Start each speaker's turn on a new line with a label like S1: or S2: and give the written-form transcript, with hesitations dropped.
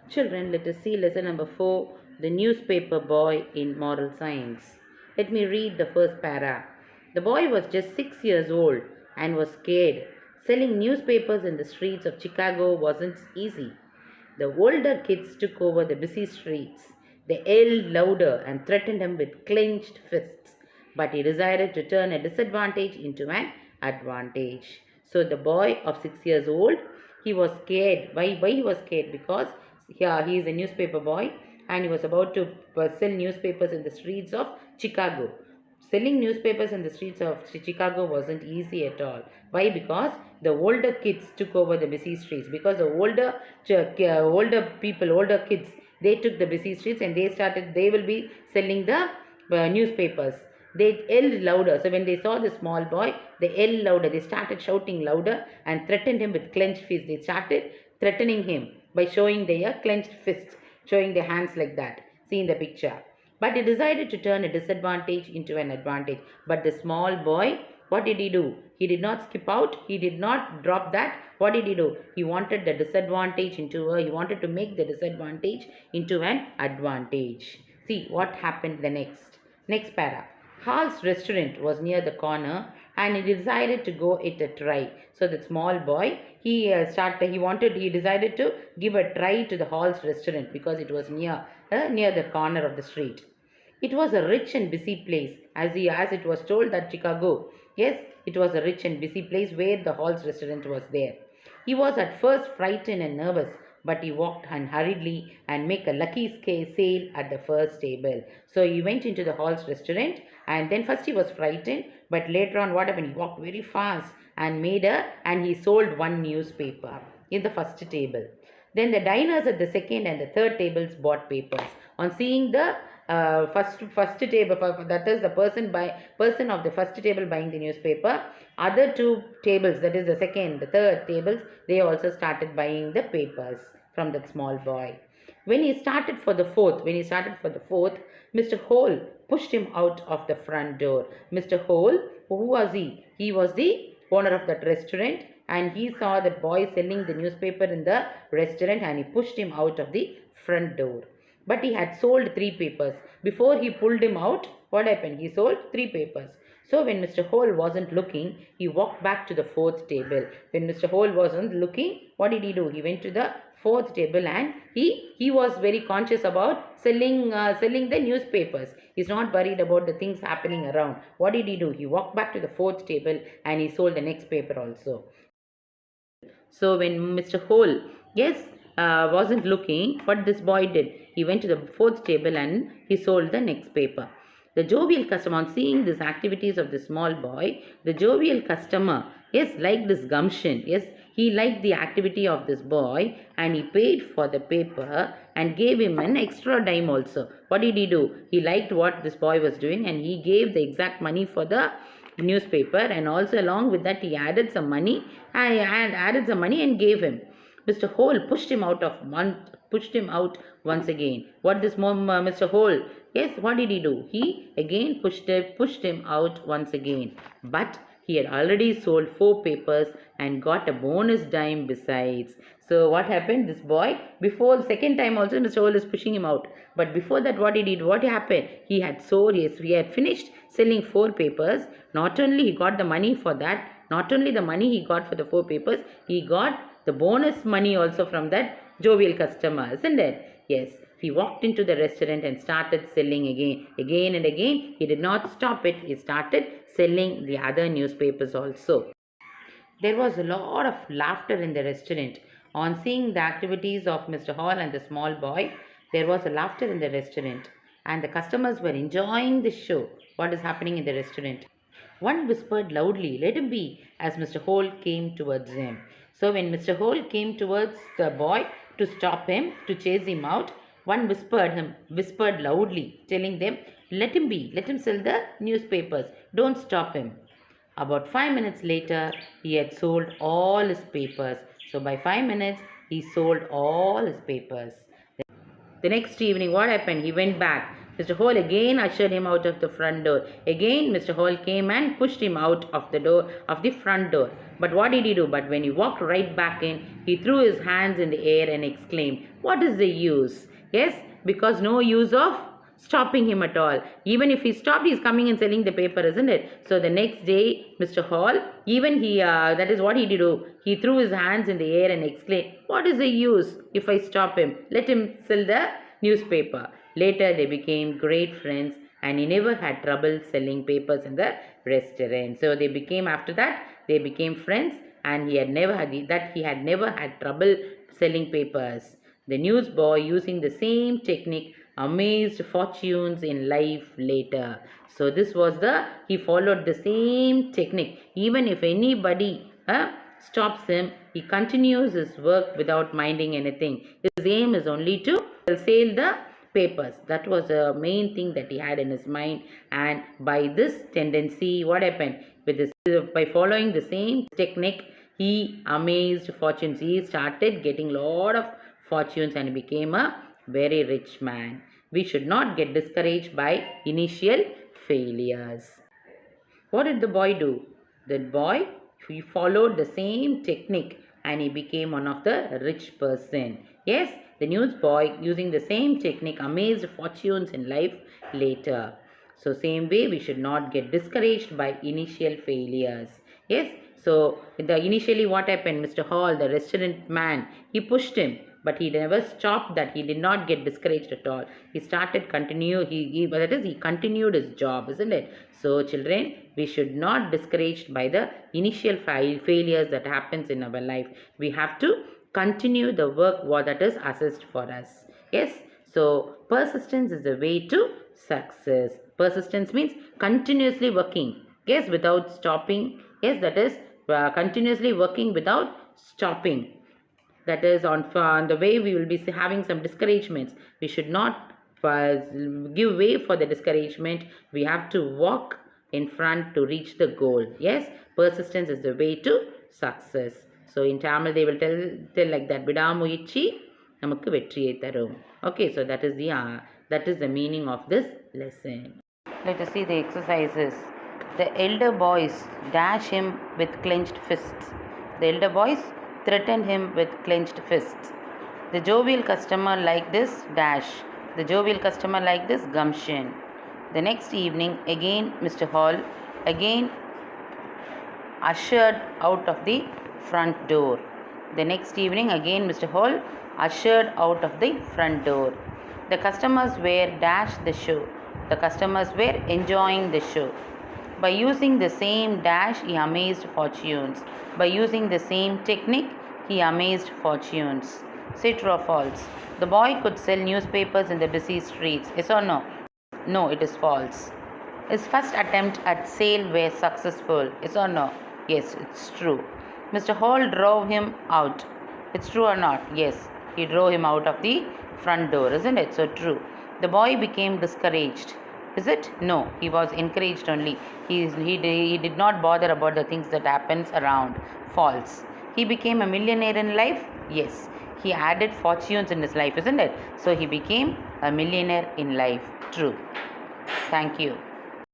S1: Children, let us see lesson number 4, The Newspaper Boy in Moral Science. Let me read the first para. The boy was just 6 years old and was scared. Selling newspapers in the streets of Chicago wasn't easy. The older kids took over the busy streets. They yelled louder and threatened him with clenched fists. But he decided to turn a disadvantage into an advantage. So the boy of 6 years old, he was scared. Why he was scared? Because he is a newspaper boy and he was about to sell newspapers in the streets of Chicago. Selling newspapers in the streets of Chicago wasn't easy at all. Why? Because the older kids took over the busy streets. Because the older people, older kids, they took the busy streets and they will be selling the newspapers. They yelled louder. So when they saw the small boy, they yelled louder. They started shouting louder and threatened him with clenched fists. They started threatening him by showing their clenched fists, showing their hands like that. See in the picture. But he decided to turn a disadvantage into an advantage. But the small boy, what did he do? He did not skip out. He did not drop that. What did he do? He wanted the disadvantage he wanted to make the disadvantage into an advantage. See what happened the next. Next para. Hal's restaurant was near the corner and he decided to go it a try. So the small boy, he decided to give a try to the Hal's restaurant because it was near the corner of the street. It was a rich and busy place, as it was told that Chicago. Yes, it was a rich and busy place where the Hal's restaurant was there. He was at first frightened and nervous, but he walked hurriedly and make a lucky sale at the first table. So he went into the Hal's restaurant and then first he was frightened, but later on what happened? He walked very fast and he sold one newspaper in the first table. Then the diners at the second and the third tables bought papers. On seeing the first table, that is the person of the first table buying the newspaper, other two tables, that is the second, the third tables, they also started buying the papers from that small boy. When he started for the fourth, Mr. Hole pushed him out of the front door. Mr. Hole, who was he? He was the owner of that restaurant and he saw the boy selling the newspaper in the restaurant and he pushed him out of the front door. But he had sold 3 papers. Before he pulled him out, what happened? He sold 3 papers. So when Mr. Hole wasn't looking, he walked back to the fourth table. When Mr. Hole wasn't looking, what did he do? He went to the fourth table and he was very conscious about selling the newspapers. He's not worried about the things happening around. What did he do? He walked back to the fourth table and he sold the next paper also. So when Mr. Hole, wasn't looking, what this boy did? He went to the fourth table and he sold the next paper. The jovial customer, on seeing these activities of the small boy, the jovial customer, liked this gumption. He liked the activity of this boy and he paid for the paper and gave him an extra dime also. What did he do? He liked what this boy was doing and he gave the exact money for the newspaper and also along with that he added some money and gave him. Mr. Hole pushed him out once again. What this Mr. Hole? What did he do? He again pushed him out once again. But he had already sold 4 papers and got a bonus dime besides. So what happened? This boy, before the second time also Mr. Hole is pushing him out. But before that what he did? What happened? He had finished selling 4 papers. Not only he got the money for that, not only the money he got for the 4 papers, he got the bonus money also from that jovial customer, isn't it? Yes. He walked into the restaurant and started selling again and again. He did not stop it. He started selling the other newspapers also. There was a lot of laughter in the restaurant. On seeing the activities of Mr. Hall and the small boy, there was a laughter in the restaurant and the customers were enjoying the show. What is happening in the restaurant? One whispered loudly, "Let him be," as Mr. Hole came towards him. So when Mr. Hole came towards the boy to stop him, to chase him out, one whispered loudly, telling them, "Let him be, let him sell the newspapers, don't stop him." About 5 minutes later, he had sold all his papers. So by 5 minutes, he sold all his papers. The next evening, what happened? He went back Mr. Hall again ushered him out of the front door. Again, Mr. Hall came and pushed him out of the door, of the front door. But what did he do? But when he walked right back in, he threw his hands in the air and exclaimed, "What is the use?" Yes, because no use of stopping him at all. Even if he stopped, he's coming and selling the paper, isn't it? So the next day, Mr. Hall, even that is what he did do. He threw his hands in the air and exclaimed, "What is the use if I stop him? Let him sell the newspaper." Later, they became great friends and he never had trouble selling papers in the restaurant. So they became, after that, they became friends and he had never had trouble selling papers. The newsboy, using the same technique, amazed fortunes in life later. So this was he followed the same technique. Even if anybody stops him, he continues his work without minding anything. His aim is only to sell the papers. That was the main thing that he had in his mind. And by this tendency, what happened? By following the same technique, he amazed fortunes. He started getting a lot of fortunes and became a very rich man. We should not get discouraged by initial failures. What did the boy do? The boy, he followed the same technique and he became one of the rich person. Yes, the newsboy, using the same technique, amazed fortunes in life later. So same way, we should not get discouraged by initial failures. Yes, so initially what happened? Mr. Hall, the restaurant man, he pushed him. But he never stopped that. He did not get discouraged at all. He started he continued his job, isn't it? So children, we should not discouraged by the initial failures that happens in our life. We have to continue the work that is assessed for us. Yes. So persistence is the way to success. Persistence means continuously working. Yes, without stopping. Yes, that is continuously working without stopping. That is on the way we will be having some discouragements. We should not give way for the discouragement. We have to walk in front to reach the goal. Yes, persistence is the way to success. So in Tamil they will tell like that, விடாமுயற்சி நமக்கு வெற்றியை தரும். Okay, so that is the meaning of this lesson. Let us see the exercises. The elder boys dash him with clenched fists. The elder boys threatened him with clenched fists. The jovial customer like this dash. The jovial customer like this gumption. The next evening, again Mr. Hall again ushered out of the front door. The next evening, again Mr. Hall ushered out of the front door. The customers were dash the show. The customers were enjoying the show. By using the same dash, he amazed fortunes. By using the same technique, he amazed fortunes. Say true or false. The boy could sell newspapers in the busy streets. Yes or no? No, it is false. His first attempt at sale was successful. Yes or no? Yes, it's true. Mr. Hall drove him out. It's true or not? Yes, he drove him out of the front door, isn't it? So true. The boy became discouraged. Is it? No, he was encouraged only. He did not bother about the things that happens around. False. He became a millionaire in life? Yes. He added fortunes in his life, isn't it? So he became a millionaire in life. True. Thank you.